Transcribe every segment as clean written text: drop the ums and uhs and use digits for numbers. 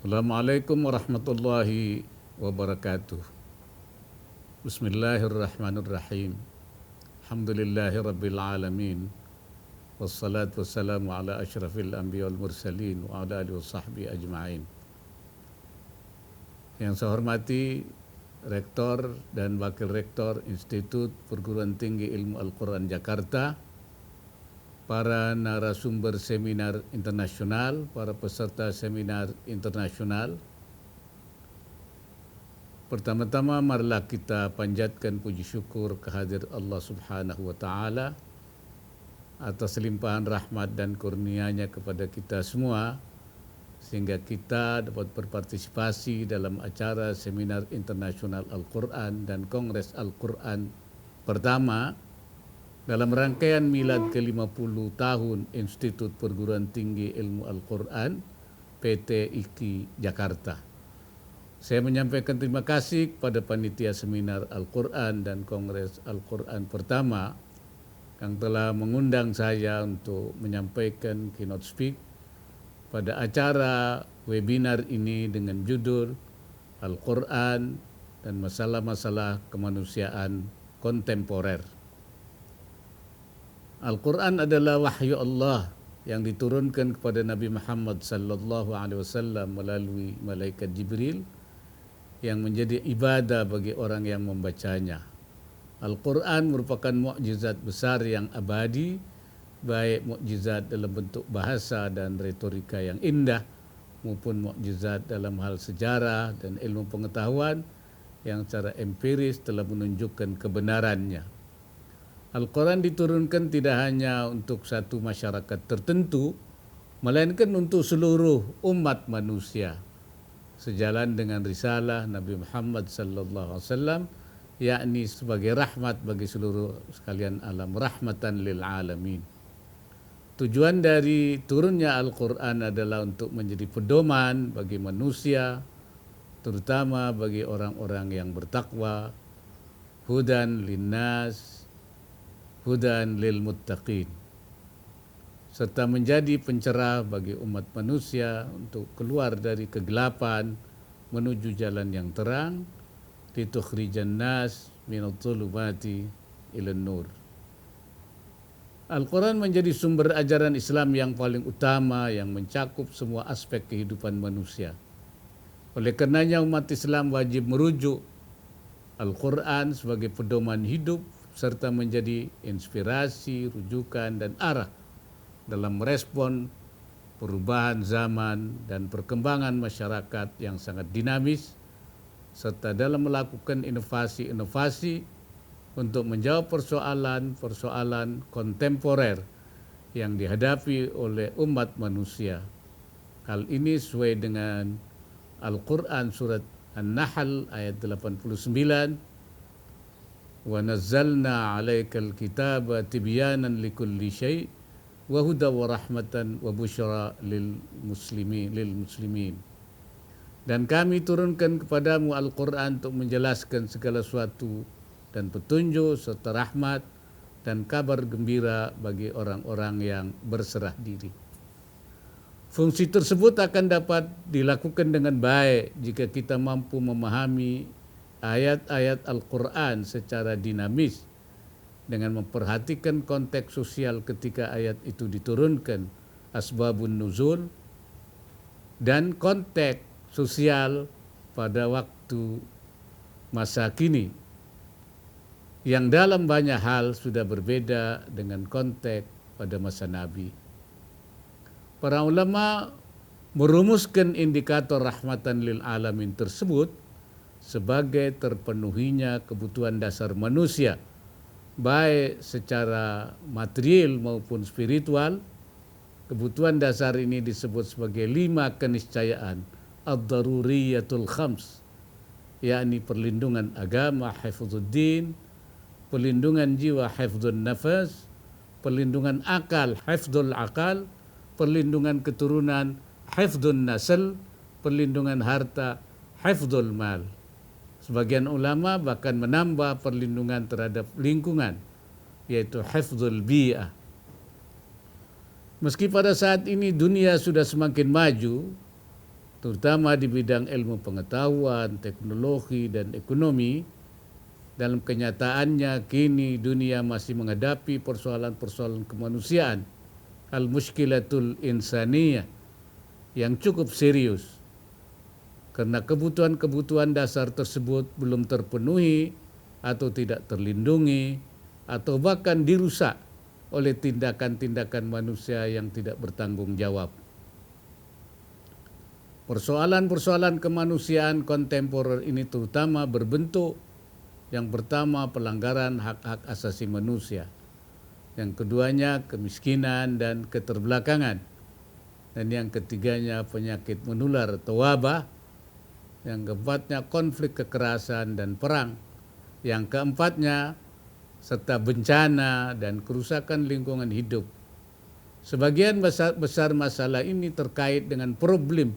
Assalamualaikum warahmatullahi wabarakatuh. Bismillahirrahmanirrahim. Alhamdulillahi rabbil alamin. Wassalatu wassalamu ala asyrafil anbiya wal mursalin wa ala alihi wasahbihi ajma'in. Yang saya hormati Rektor dan Wakil Rektor Institut Perguruan Tinggi Ilmu Al-Quran Jakarta, para narasumber seminar internasional, para peserta seminar internasional. Pertama-tama marilah kita panjatkan puji syukur kehadirat Allah Subhanahu wa taala atas limpahan rahmat dan kurnia-Nya kepada kita semua sehingga kita dapat berpartisipasi dalam acara seminar internasional Al-Quran dan Kongres Al-Quran pertama dalam rangkaian milad ke-50 tahun Institut Perguruan Tinggi Ilmu Al-Quran PT IKI Jakarta. Saya menyampaikan terima kasih kepada panitia seminar Al-Quran dan Kongres Al-Quran pertama yang telah mengundang saya untuk menyampaikan keynote speak pada acara webinar ini dengan judul Al-Quran dan masalah-masalah kemanusiaan kontemporer. Al-Quran adalah wahyu Allah yang diturunkan kepada Nabi Muhammad sallallahu alaihi wasallam melalui malaikat Jibril yang menjadi ibadah bagi orang yang membacanya. Al-Quran merupakan mukjizat besar yang abadi, baik mukjizat dalam bentuk bahasa dan retorika yang indah, maupun mukjizat dalam hal sejarah dan ilmu pengetahuan yang secara empiris telah menunjukkan kebenarannya. Al-Quran diturunkan tidak hanya untuk satu masyarakat tertentu, melainkan untuk seluruh umat manusia, sejalan dengan risalah Nabi Muhammad sallallahu alaihi wasallam, yakni sebagai rahmat bagi seluruh sekalian alam, rahmatan lil alamin. Tujuan dari turunnya Al-Quran adalah untuk menjadi pedoman bagi manusia, terutama bagi orang-orang yang bertakwa, hudan linnas, hudan lil muttaqin, serta menjadi pencerah bagi umat manusia untuk keluar dari kegelapan menuju jalan yang terang, litukhrijan nas minadh dhulumati ilan nur. Al-Quran menjadi sumber ajaran Islam yang paling utama yang mencakup semua aspek kehidupan manusia. Oleh karenanya umat Islam wajib merujuk Al-Quran sebagai pedoman hidup serta menjadi inspirasi, rujukan dan arah dalam merespon perubahan zaman dan perkembangan masyarakat yang sangat dinamis, serta dalam melakukan inovasi-inovasi untuk menjawab persoalan-persoalan kontemporer yang dihadapi oleh umat manusia. Hal ini sesuai dengan Al-Quran surat An-Nahl ayat 89, wa nazzalna 'alaikal kitaba tibyanan likulli syai' wa huda wa rahmatan wa busyra lil muslimin. Dan kami turunkan kepadamu Al-Quran untuk menjelaskan segala sesuatu dan petunjuk serta rahmat dan kabar gembira bagi orang-orang yang berserah diri. Fungsi tersebut akan dapat dilakukan dengan baik jika kita mampu memahami ayat-ayat Al-Quran secara dinamis dengan memperhatikan konteks sosial ketika ayat itu diturunkan, asbabun nuzul, dan konteks sosial pada waktu masa kini yang dalam banyak hal sudah berbeda dengan konteks pada masa Nabi. Para ulama merumuskan indikator rahmatan lil alamin tersebut sebagai terpenuhinya kebutuhan dasar manusia, baik secara material maupun spiritual. Kebutuhan dasar ini disebut sebagai 5 keniscayaan ad-daruriyatul khams, yakni perlindungan agama, hifdzuddin, perlindungan jiwa, hifdzun nafas, perlindungan akal, hifdzul akal, perlindungan keturunan, hifdzun nasl, perlindungan harta, hifdzul mal. Sebagian ulama bahkan menambah perlindungan terhadap lingkungan, yaitu hifdzul bi'ah. Meski pada saat ini dunia sudah semakin maju, terutama di bidang ilmu pengetahuan, teknologi, dan ekonomi. Dalam kenyataannya kini dunia masih menghadapi persoalan-persoalan kemanusiaan, al-mushkilatul insaniyah, yang cukup serius. Karena kebutuhan-kebutuhan dasar tersebut belum terpenuhi atau tidak terlindungi atau bahkan dirusak oleh tindakan-tindakan manusia yang tidak bertanggung jawab. Persoalan-persoalan kemanusiaan kontemporer ini terutama berbentuk yang pertama pelanggaran hak-hak asasi manusia, yang keduanya kemiskinan dan keterbelakangan, dan yang ketiganya penyakit menular atau wabah, yang keempatnya konflik kekerasan dan perang, yang keempatnya serta bencana dan kerusakan lingkungan hidup. Sebagian besar masalah ini terkait dengan problem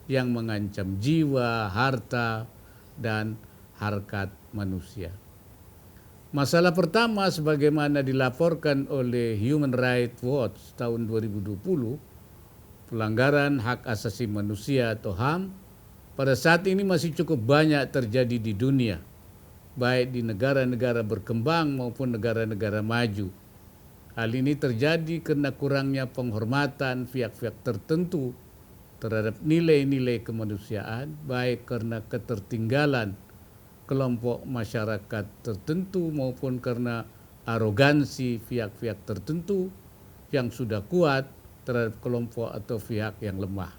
yang mengancam jiwa, harta, dan harkat manusia. Masalah pertama sebagaimana dilaporkan oleh Human Rights Watch tahun 2020, pelanggaran hak asasi manusia atau HAM pada saat ini masih cukup banyak terjadi di dunia, baik di negara-negara berkembang maupun negara-negara maju. Hal ini terjadi karena kurangnya penghormatan pihak-pihak tertentu terhadap nilai-nilai kemanusiaan, baik karena ketertinggalan kelompok masyarakat tertentu maupun karena arogansi pihak-pihak tertentu yang sudah kuat terhadap kelompok atau pihak yang lemah.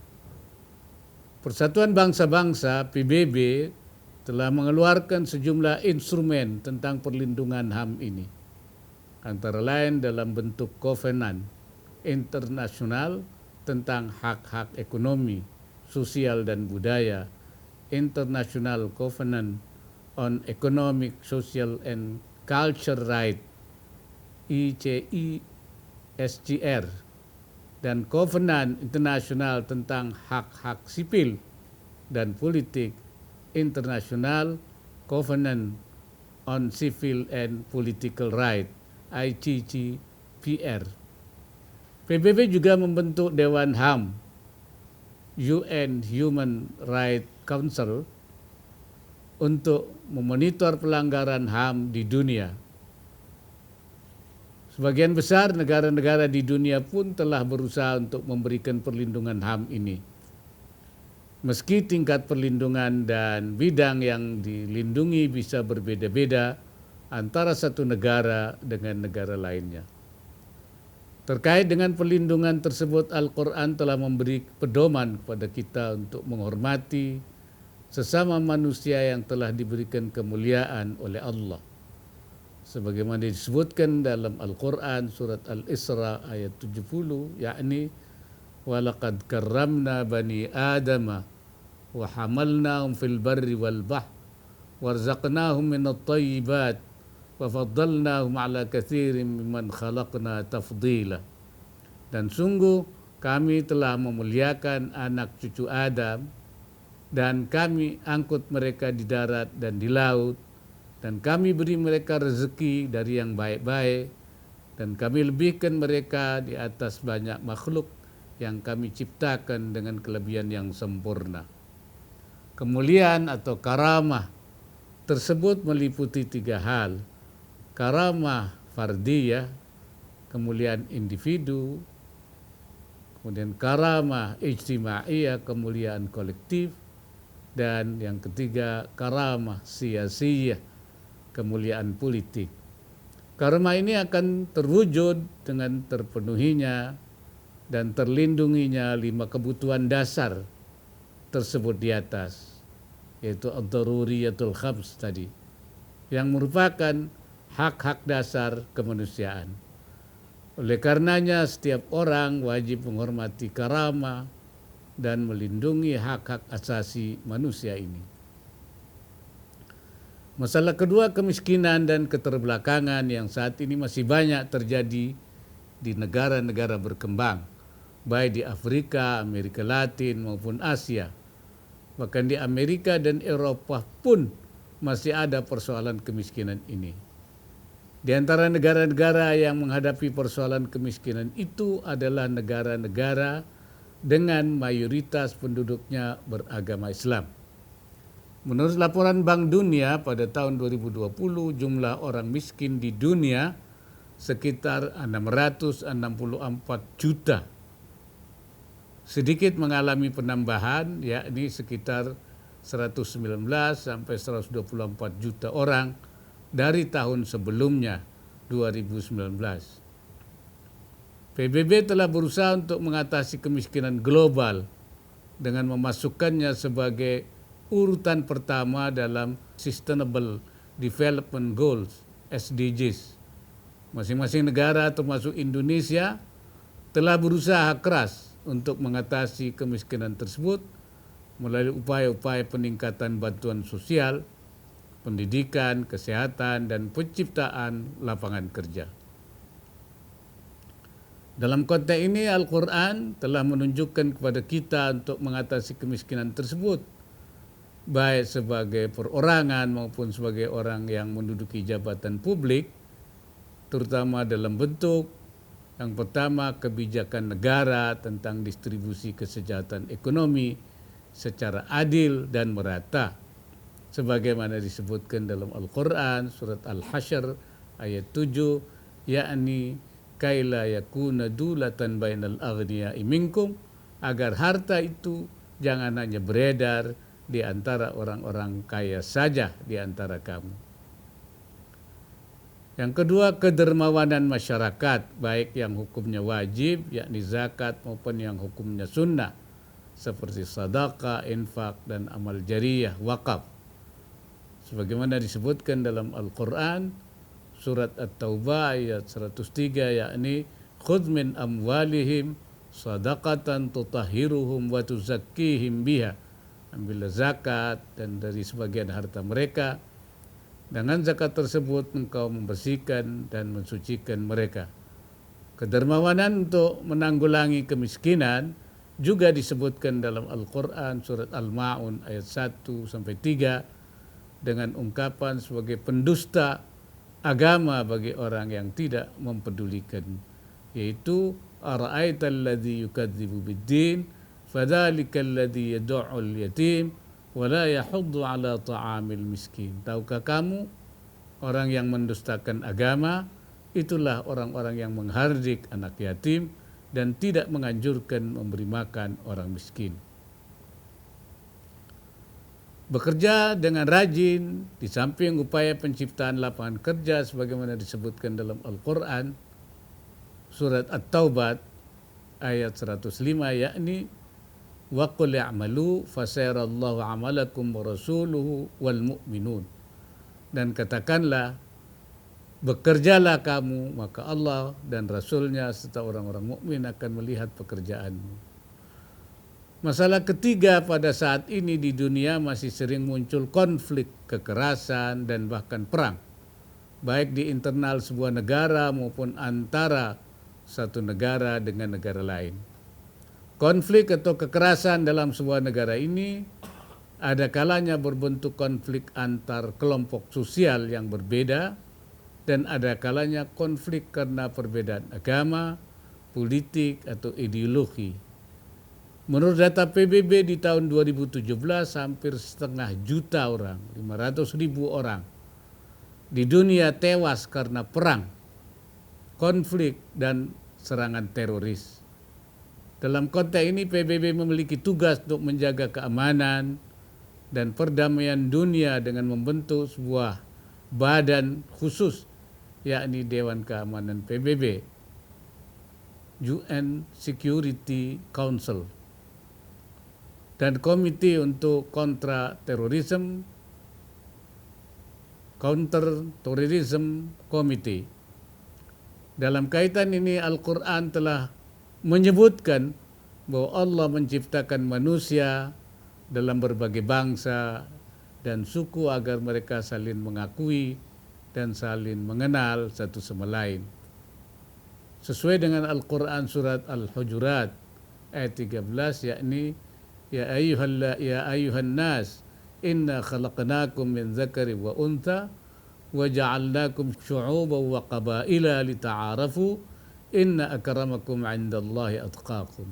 Persatuan Bangsa-Bangsa PBB telah mengeluarkan sejumlah instrumen tentang perlindungan HAM ini, antara lain dalam bentuk kovenan internasional tentang hak-hak ekonomi, sosial, dan budaya, International Covenant on Economic, Social, and Culture Right, ICISGR, dan Covenant Internasional tentang hak-hak sipil dan politik, International Covenant on Civil and Political Right, ICCPR. PBB juga membentuk Dewan HAM, UN Human Rights Council, untuk memonitor pelanggaran HAM di dunia. Sebagian besar negara-negara di dunia pun telah berusaha untuk memberikan perlindungan HAM ini. Meski tingkat perlindungan dan bidang yang dilindungi bisa berbeda-beda antara satu negara dengan negara lainnya. Terkait dengan perlindungan tersebut, Al-Quran telah memberi pedoman kepada kita untuk menghormati sesama manusia yang telah diberikan kemuliaan oleh Allah. Sebagaimana disebutkan dalam Al-Quran surat Al-Isra ayat 70, yakni walaqad karramna bani adama wa hamalnahum fil barri wal bahr warzaqnahum minat thayyibat wa faddalnahum ala katsirin mimman khalaqna tafdila. Dan sungguh kami telah memuliakan anak cucu Adam, dan kami angkut mereka di darat dan di laut, dan kami beri mereka rezeki dari yang baik-baik, dan kami lebihkan mereka di atas banyak makhluk yang kami ciptakan dengan kelebihan yang sempurna. Kemuliaan atau karamah tersebut meliputi 3 hal. Karamah fardiyah, kemuliaan individu, kemudian karamah ijtimaiyah, kemuliaan kolektif, dan yang ketiga karamah siyasiyah, kemuliaan politik. Karamah ini akan terwujud dengan terpenuhinya dan terlindunginya 5 kebutuhan dasar tersebut di atas, yaitu ad-daruriyatul khams tadi, yang merupakan hak-hak dasar kemanusiaan. Oleh karenanya setiap orang wajib menghormati karamah dan melindungi hak-hak asasi manusia ini. Masalah kedua, kemiskinan dan keterbelakangan yang saat ini masih banyak terjadi di negara-negara berkembang, baik di Afrika, Amerika Latin maupun Asia. Bahkan di Amerika dan Eropa pun masih ada persoalan kemiskinan ini. Di antara negara-negara yang menghadapi persoalan kemiskinan itu adalah negara-negara dengan mayoritas penduduknya beragama Islam. Menurut laporan Bank Dunia pada tahun 2020, jumlah orang miskin di dunia sekitar 664 juta. Sedikit mengalami penambahan, yakni sekitar 119 sampai 124 juta orang dari tahun sebelumnya, 2019. PBB telah berusaha untuk mengatasi kemiskinan global dengan memasukkannya sebagai urutan pertama dalam Sustainable Development Goals (SDGs). Masing-masing negara termasuk Indonesia telah berusaha keras untuk mengatasi kemiskinan tersebut melalui upaya-upaya peningkatan bantuan sosial, pendidikan, kesehatan, dan penciptaan lapangan kerja. Dalam konteks ini, Al-Quran telah menunjukkan kepada kita untuk mengatasi kemiskinan tersebut, baik sebagai perorangan maupun sebagai orang yang menduduki jabatan publik, terutama dalam bentuk yang pertama, kebijakan negara tentang distribusi kesejahteraan ekonomi secara adil dan merata, sebagaimana disebutkan dalam Al-Quran, surat Al-Hasyr ayat 7, yakni kaila yakuna dulatan bainal aghniya'i minkum, agar harta itu jangan hanya beredar di antara orang-orang kaya saja di antara kamu. Yang kedua, kedermawanan masyarakat, baik yang hukumnya wajib, yakni zakat, maupun yang hukumnya sunnah, seperti sedekah, infak, dan amal jariyah, wakaf. Sebagaimana disebutkan dalam Al-Quran, surat At-Taubah ayat 103, yakni khudh min amwalihim sadaqatan tutahhiruhum wa tuzakkihim biha. Ambillah zakat dan dari sebagian harta mereka, dengan zakat tersebut engkau membersihkan dan mensucikan mereka. Kedermawanan untuk menanggulangi kemiskinan juga disebutkan dalam Al-Quran surat Al-Ma'un ayat 1-3 dengan ungkapan sebagai pendusta agama bagi orang yang tidak mempedulikan, yaitu ara'aital ladzi yukadzibu bid-din fadzalikal ladzi yad'ul yatim wala yahuddu ala ta'amil miskin. Tahukah kamu, orang yang mendustakan agama itulah orang-orang yang menghardik anak yatim dan tidak menganjurkan memberi makan orang miskin. Bekerja dengan rajin di samping upaya penciptaan lapangan kerja sebagaimana disebutkan dalam Al-Quran surat At-Taubah ayat 105, yakni wa qul i'malu fasayarallahu 'amalakum wa rasuluhu wal mu'minun. Dan katakanlah, bekerjalah kamu, maka Allah dan Rasulnya serta orang-orang mukmin akan melihat pekerjaanmu. Masalah ketiga, pada saat ini di dunia masih sering muncul konflik, kekerasan, dan bahkan perang, baik di internal sebuah negara maupun antara satu negara dengan negara lain. Konflik atau kekerasan dalam sebuah negara ini ada kalanya berbentuk konflik antar kelompok sosial yang berbeda, dan ada kalanya konflik karena perbedaan agama, politik, atau ideologi. Menurut data PBB di tahun 2017, hampir 500 juta orang, 500.000 orang di dunia tewas karena perang, konflik, dan serangan teroris. Dalam konteks ini, PBB memiliki tugas untuk menjaga keamanan dan perdamaian dunia dengan membentuk sebuah badan khusus, yakni Dewan Keamanan PBB, UN Security Council, dan Komite untuk Counter Terrorism Committee. Dalam kaitan ini, Al-Quran telah menyebutkan bahwa Allah menciptakan manusia dalam berbagai bangsa dan suku agar mereka saling mengakui dan saling mengenal satu sama lain. Sesuai dengan Al-Quran surat Al-Hujurat ayat 13, yakni ya ayyuhan nas inna khalaqnakum min dzakari wa untha wa ja'alnakum syu'uban wa qabaila lita'arafu inna akramakum 'indallahi atqakum.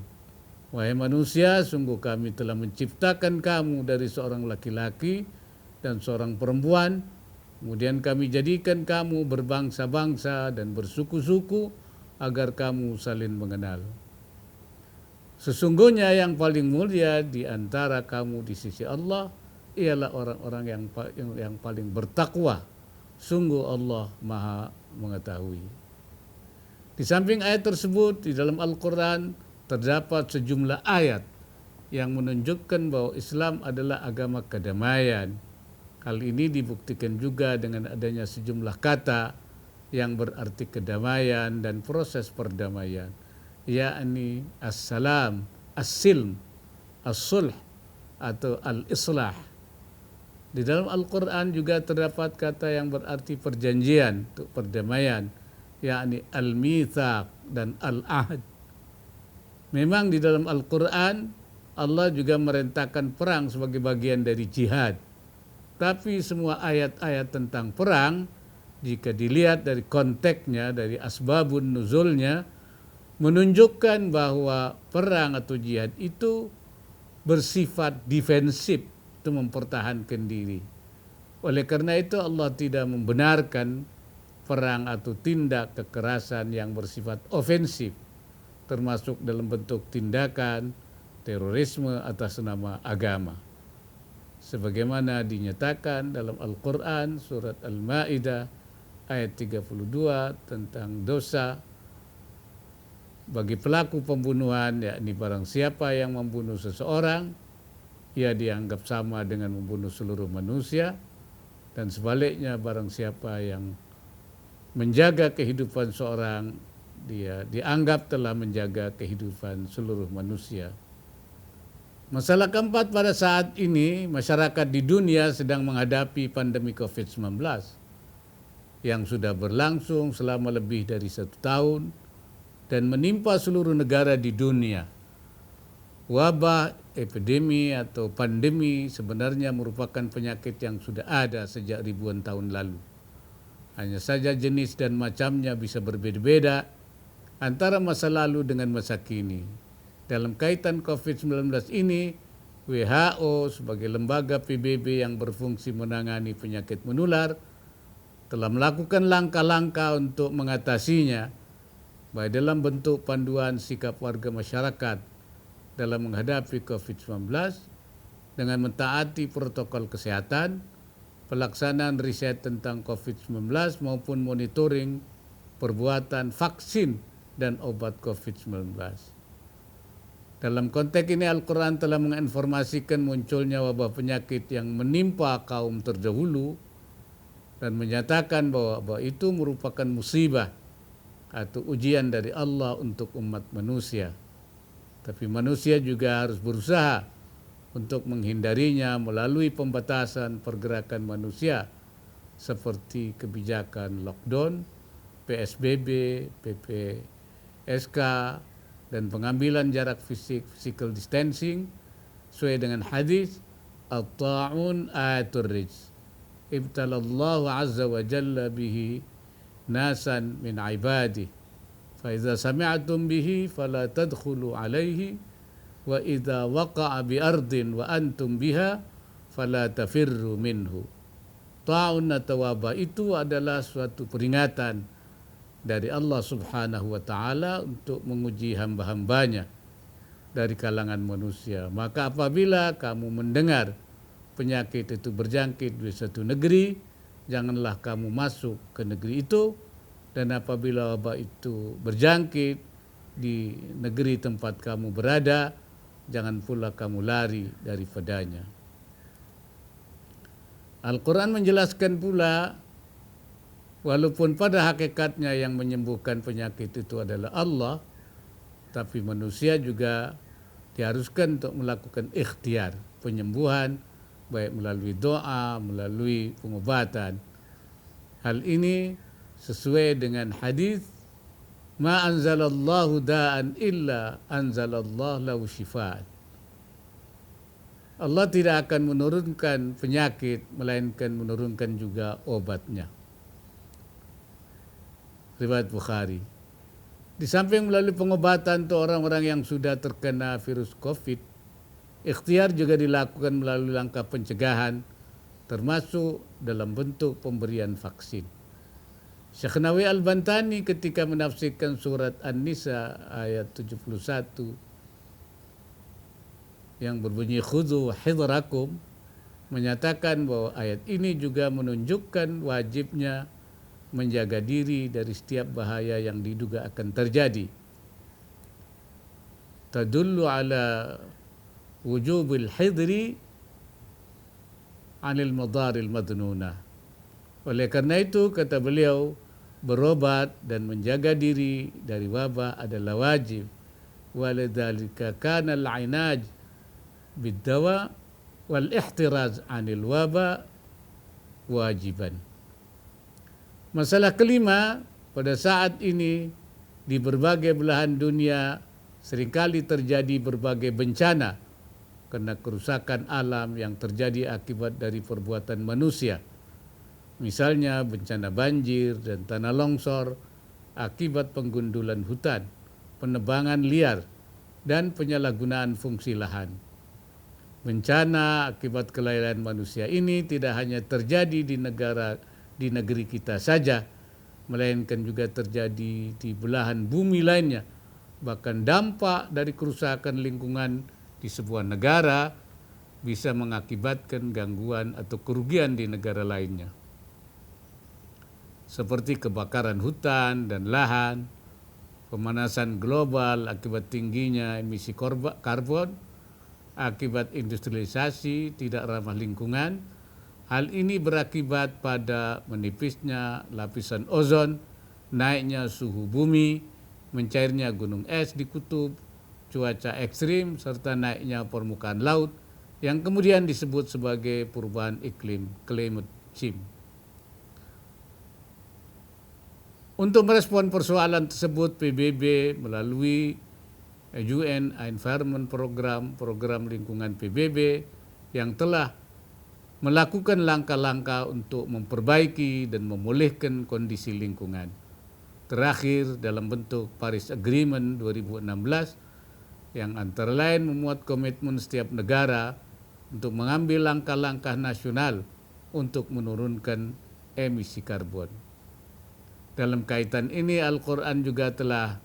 Wahai manusia, sungguh kami telah menciptakan kamu dari seorang laki-laki dan seorang perempuan. Kemudian kami jadikan kamu berbangsa-bangsa dan bersuku-suku agar kamu saling mengenal. Sesungguhnya yang paling mulia di antara kamu di sisi Allah ialah orang-orang yang paling bertakwa. Sungguh Allah Maha mengetahui. Di samping ayat tersebut, di dalam Al-Quran terdapat sejumlah ayat yang menunjukkan bahwa Islam adalah agama kedamaian. Hal ini dibuktikan juga dengan adanya sejumlah kata yang berarti kedamaian dan proses perdamaian, yakni as-salam, as-silm, as-sulh atau al-islah. Di dalam Al-Quran juga terdapat kata yang berarti perjanjian untuk perdamaian, yakni al-mitsaq dan al-ahd. Memang di dalam Al-Quran Allah juga merintahkan perang sebagai bagian dari jihad. Tapi semua ayat-ayat tentang perang, jika dilihat dari konteksnya, dari asbabun nuzulnya, menunjukkan bahwa perang atau jihad itu bersifat defensif, itu mempertahankan diri. Oleh karena itu Allah tidak membenarkan perang atau tindak kekerasan yang bersifat ofensif, termasuk dalam bentuk tindakan terorisme atas nama agama. Sebagaimana dinyatakan dalam Al-Quran surat Al-Ma'idah ayat 32 tentang dosa bagi pelaku pembunuhan, yakni barang siapa yang membunuh seseorang, ia dianggap sama dengan membunuh seluruh manusia, dan sebaliknya barang siapa yang menjaga kehidupan seorang, dia dianggap telah menjaga kehidupan seluruh manusia. Masalah keempat, pada saat ini masyarakat di dunia sedang menghadapi pandemi COVID-19 yang sudah berlangsung selama lebih dari 1 tahun dan menimpa seluruh negara di dunia. Wabah, epidemi atau pandemi sebenarnya merupakan penyakit yang sudah ada sejak ribuan tahun lalu. Hanya saja jenis dan macamnya bisa berbeda-beda antara masa lalu dengan masa kini. Dalam kaitan COVID-19 ini, WHO sebagai lembaga PBB yang berfungsi menangani penyakit menular telah melakukan langkah-langkah untuk mengatasinya, baik dalam bentuk panduan sikap warga masyarakat dalam menghadapi COVID-19 dengan mentaati protokol kesehatan, pelaksanaan riset tentang COVID-19 maupun monitoring perbuatan vaksin dan obat COVID-19. Dalam konteks ini Al-Quran telah menginformasikan munculnya wabah penyakit yang menimpa kaum terdahulu dan menyatakan bahwa wabah itu merupakan musibah atau ujian dari Allah untuk umat manusia. Tapi manusia juga harus berusaha untuk menghindarinya melalui pembatasan pergerakan manusia seperti kebijakan lockdown, PSBB, PPSK, dan pengambilan jarak fisik, physical distancing, sesuai dengan hadis at-ta'un ayatul rijz. Ibtalallahu azza wa jalla bihi nasan min ibadih. Fa idza sami'tum bihi fala tadkhulu alaihi wa idza waqa'a bi ardin wa antum biha fala tafirru minhu. Ta'un atau wabah itu adalah suatu peringatan dari Allah Subhanahu wa taala untuk menguji hamba-hambanya dari kalangan manusia. Maka apabila kamu mendengar penyakit itu berjangkit di suatu negeri, janganlah kamu masuk ke negeri itu, dan apabila wabah itu berjangkit di negeri tempat kamu berada, jangan pula kamu lari daripadanya. Al-Quran menjelaskan pula, walaupun pada hakikatnya yang menyembuhkan penyakit itu adalah Allah, tapi manusia juga diharuskan untuk melakukan ikhtiar penyembuhan, baik melalui doa, melalui pengobatan. Hal ini sesuai dengan hadis, ma anzalallahu da'an illa anzalallahu lahu syifaan. Allah tidak akan menurunkan penyakit, melainkan menurunkan juga obatnya. Riwayat Bukhari. Di samping melalui pengobatan untuk orang-orang yang sudah terkena virus COVID, ikhtiar juga dilakukan melalui langkah pencegahan, termasuk dalam bentuk pemberian vaksin. Syekh Nawawi Al-Bantani ketika menafsirkan surat An-Nisa ayat 71 yang berbunyi khudhu hidrakum, menyatakan bahwa ayat ini juga menunjukkan wajibnya menjaga diri dari setiap bahaya yang diduga akan terjadi. Tadullu ala wujubil hidri anil madaril madnuna. Oleh karena itu, kata beliau, berobat dan menjaga diri dari wabah adalah wajib. Waladzalika kana al-inaj bid-dawa wal ihtiraz anil wabah wajiban. Masalah kelima, pada saat ini di berbagai belahan dunia seringkali terjadi berbagai bencana karena kerusakan alam yang terjadi akibat dari perbuatan manusia. Misalnya bencana banjir dan tanah longsor akibat penggundulan hutan, penebangan liar, dan penyalahgunaan fungsi lahan. Bencana akibat kelalaian manusia ini tidak hanya terjadi di negeri kita saja, melainkan juga terjadi di belahan bumi lainnya. Bahkan dampak dari kerusakan lingkungan di sebuah negara bisa mengakibatkan gangguan atau kerugian di negara lainnya. Seperti kebakaran hutan dan lahan, pemanasan global akibat tingginya emisi karbon, akibat industrialisasi tidak ramah lingkungan. Hal ini berakibat pada menipisnya lapisan ozon, naiknya suhu bumi, mencairnya gunung es di kutub, cuaca ekstrim, serta naiknya permukaan laut yang kemudian disebut sebagai perubahan iklim, climate change. Untuk merespon persoalan tersebut, PBB melalui UN Environment Program lingkungan PBB yang telah melakukan langkah-langkah untuk memperbaiki dan memulihkan kondisi lingkungan. Terakhir dalam bentuk Paris Agreement 2016 yang antara lain memuat komitmen setiap negara untuk mengambil langkah-langkah nasional untuk menurunkan emisi karbon. Dalam kaitan ini Al-Quran juga telah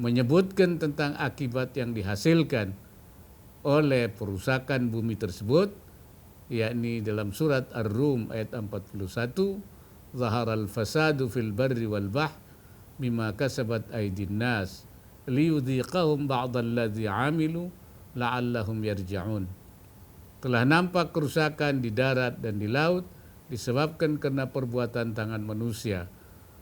menyebutkan tentang akibat yang dihasilkan oleh perusakan bumi tersebut, yakni dalam surat Ar-Rum ayat 41, Zaharal fasadu fil barri wal bahr bima kasabat aydin nas liyudhiqahum ba'dalladzi 'amilu la'allahum yarji'un. Telah nampak kerusakan di darat dan di laut disebabkan karena perbuatan tangan manusia.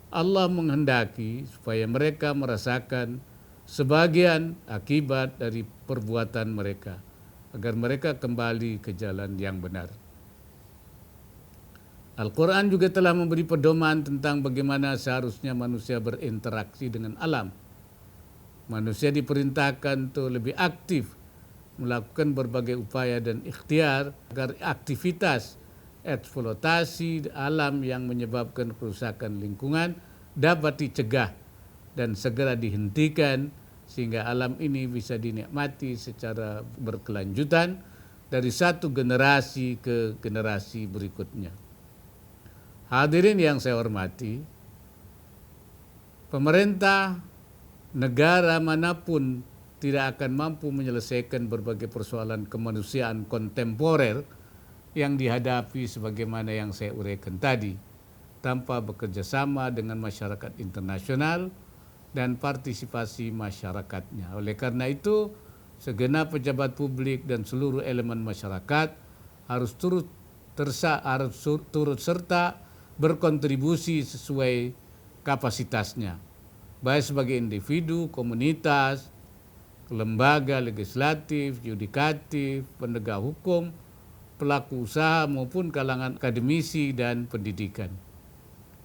Allah menghendaki supaya mereka merasakan sebagian akibat dari perbuatan mereka, agar mereka kembali ke jalan yang benar. Al-Quran juga telah memberi pedoman tentang bagaimana seharusnya manusia berinteraksi dengan alam. Manusia diperintahkan untuk lebih aktif melakukan berbagai upaya dan ikhtiar agar aktivitas eksploitasi alam yang menyebabkan kerusakan lingkungan dapat dicegah dan segera dihentikan sehingga alam ini bisa dinikmati secara berkelanjutan dari satu generasi ke generasi berikutnya. Hadirin yang saya hormati, pemerintah negara manapun tidak akan mampu menyelesaikan berbagai persoalan kemanusiaan kontemporer yang dihadapi sebagaimana yang saya uraikan tadi, tanpa bekerja sama dengan masyarakat internasional dan partisipasi masyarakatnya. Oleh karena itu, segenap pejabat publik dan seluruh elemen masyarakat harus turut serta berkontribusi sesuai kapasitasnya, baik sebagai individu, komunitas, lembaga legislatif, yudikatif, penegak hukum, pelaku usaha maupun kalangan akademisi dan pendidikan.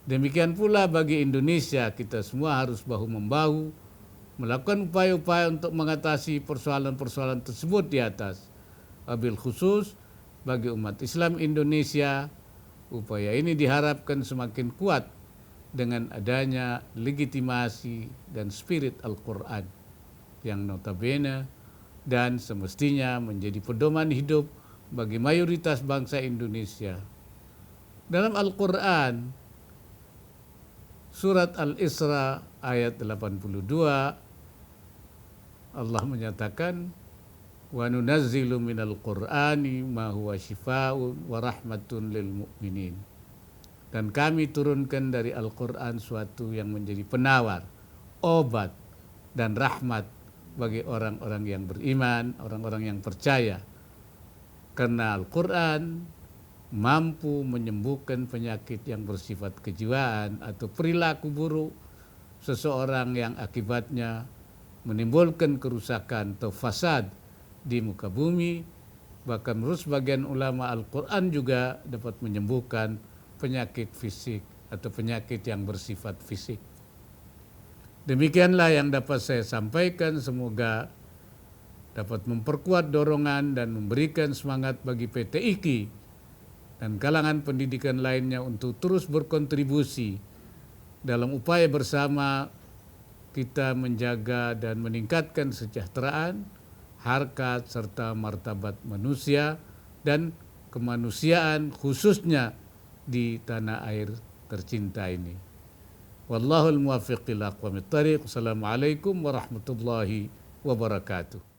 Demikian pula bagi Indonesia, kita semua harus bahu-membahu melakukan upaya-upaya untuk mengatasi persoalan-persoalan tersebut di atas. Wabil khusus bagi umat Islam Indonesia, upaya ini diharapkan semakin kuat dengan adanya legitimasi dan spirit Al-Quran yang notabene dan semestinya menjadi pedoman hidup bagi mayoritas bangsa Indonesia. Dalam Al-Quran, surat Al-Isra ayat 82, Allah menyatakan, wa nunazzilu minal qur'ani ma huwa shifaa'un wa rahmatun lil mu'minin. Dan kami turunkan dari Al-Quran suatu yang menjadi penawar, obat, dan rahmat bagi orang-orang yang beriman, orang-orang yang percaya. Karena Al-Quran mampu menyembuhkan penyakit yang bersifat kejiwaan atau perilaku buruk seseorang yang akibatnya menimbulkan kerusakan atau fasad di muka bumi. Bahkan menurut sebagian ulama, Al-Quran juga dapat menyembuhkan penyakit fisik atau penyakit yang bersifat fisik. Demikianlah yang dapat saya sampaikan, semoga dapat memperkuat dorongan dan memberikan semangat bagi PT IKI dan kalangan pendidikan lainnya untuk terus berkontribusi dalam upaya bersama kita menjaga dan meningkatkan kesejahteraan, harkat serta martabat manusia dan kemanusiaan khususnya di tanah air tercinta ini. Wallahul muwaffiq ila aqwamit thariq. Assalamualaikum warahmatullahi wabarakatuh.